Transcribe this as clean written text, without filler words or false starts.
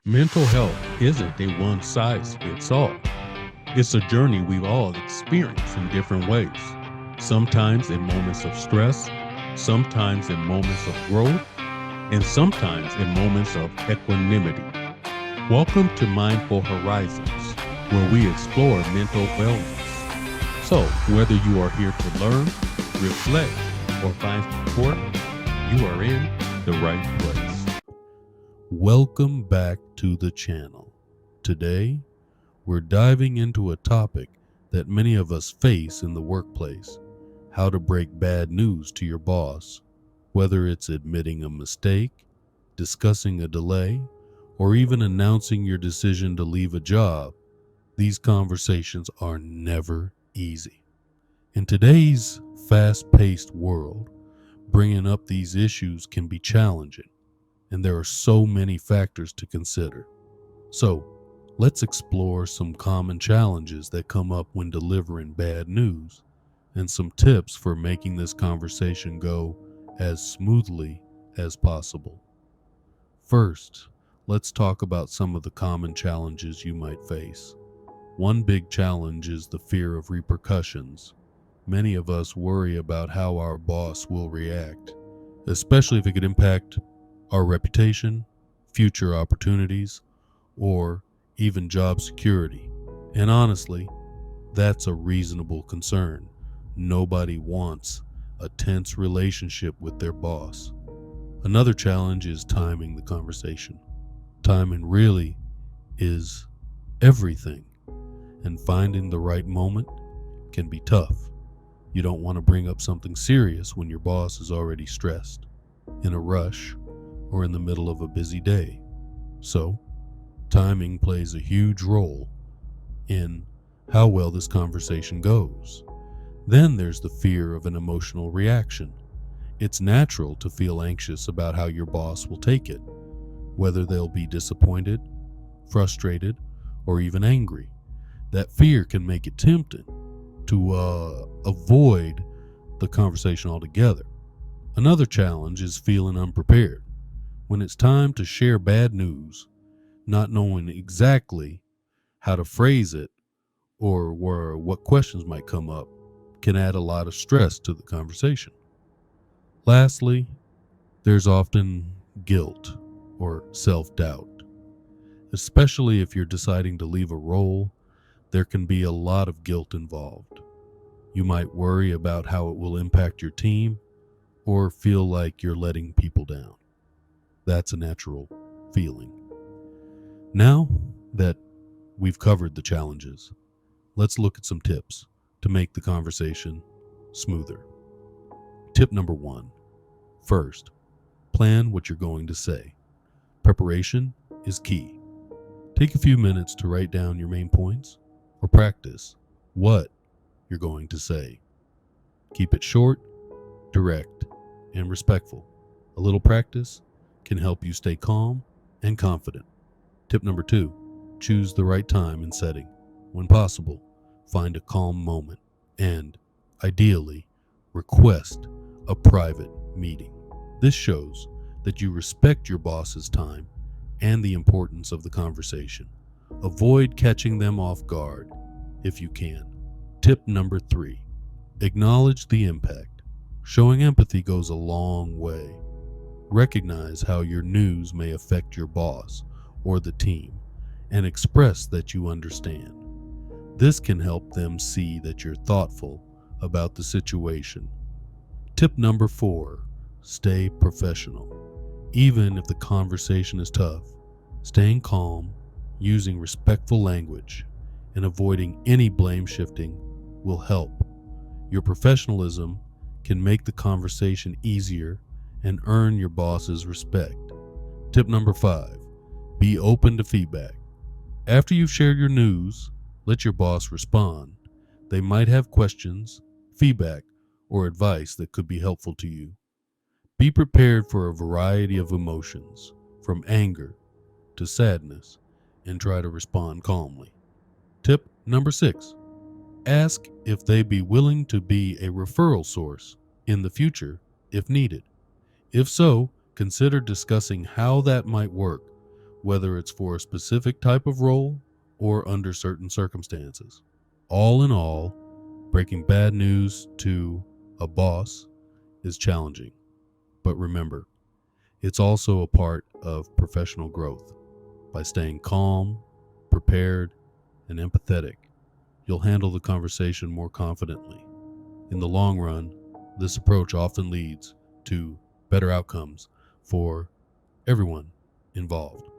Mental health isn't a one size fits all. It's a journey we've all experienced in different ways. Sometimes in moments of stress, sometimes in moments of growth, and sometimes in moments of equanimity. Welcome to Mindful Horizons, where we explore mental wellness. So, whether you are here to learn, reflect, or find support, you are in the right place. Welcome back to the channel. Today, we're diving into a topic that many of us face in the workplace: how to break bad news to your boss. Whether it's admitting a mistake, discussing a delay, or even announcing your decision to leave a job, these conversations are never easy. In today's fast-paced world, bringing up these issues can be challenging, and there are so many factors to consider. So, let's explore some common challenges that come up when delivering bad news and some tips for making this conversation go as smoothly as possible. First, let's talk about some of the common challenges you might face. One big challenge is the fear of repercussions. Many of us worry about how our boss will react, especially if it could impact our reputation, future opportunities, or even job security. And honestly, that's a reasonable concern. Nobody wants a tense relationship with their boss. Another challenge is timing the conversation. Timing really is everything, and finding the right moment can be tough. You don't want to bring up something serious when your boss is already stressed, in a rush, or in the middle of a busy day. So, timing plays a huge role in how well this conversation goes. Then there's the fear of an emotional reaction. It's natural to feel anxious about how your boss will take it, whether they'll be disappointed, frustrated, or even angry. That fear can make it tempting to avoid the conversation altogether. Another challenge is feeling unprepared. When it's time to share bad news, not knowing exactly how to phrase it or what questions might come up can add a lot of stress to the conversation. Lastly, there's often guilt or self-doubt. Especially if you're deciding to leave a role, there can be a lot of guilt involved. You might worry about how it will impact your team or feel like you're letting people down. That's a natural feeling. Now that we've covered the challenges, let's look at some tips to make the conversation smoother. Tip number 1. First, plan what you're going to say. Preparation is key. Take a few minutes to write down your main points or practice what you're going to say. Keep it short, direct, and respectful. A little practice can help you stay calm and confident. Tip number 2, choose the right time and setting. When possible, find a calm moment and, ideally, request a private meeting. This shows that you respect your boss's time and the importance of the conversation. Avoid catching them off guard if you can. Tip number 3, acknowledge the impact. Showing empathy goes a long way. Recognize how your news may affect your boss or the team and express that you understand. This can help them see that you're thoughtful about the situation. Tip number 4, stay professional. Even if the conversation is tough, staying calm, using respectful language, and avoiding any blame shifting will help. Your professionalism can make the conversation easier and earn your boss's respect. Tip number 5, be open to feedback. After you've shared your news, let your boss respond. They might have questions, feedback, or advice that could be helpful to you. Be prepared for a variety of emotions, from anger to sadness, and try to respond calmly. Tip number 6, ask if they'd be willing to be a referral source in the future if needed. If so, consider discussing how that might work whether it's for a specific type of role or under certain circumstances. All in all, breaking bad news to a boss is challenging. But remember, it's also a part of professional growth. By staying calm, prepared, and empathetic, you'll handle the conversation more confidently. In the long run, this approach often leads to better outcomes for everyone involved.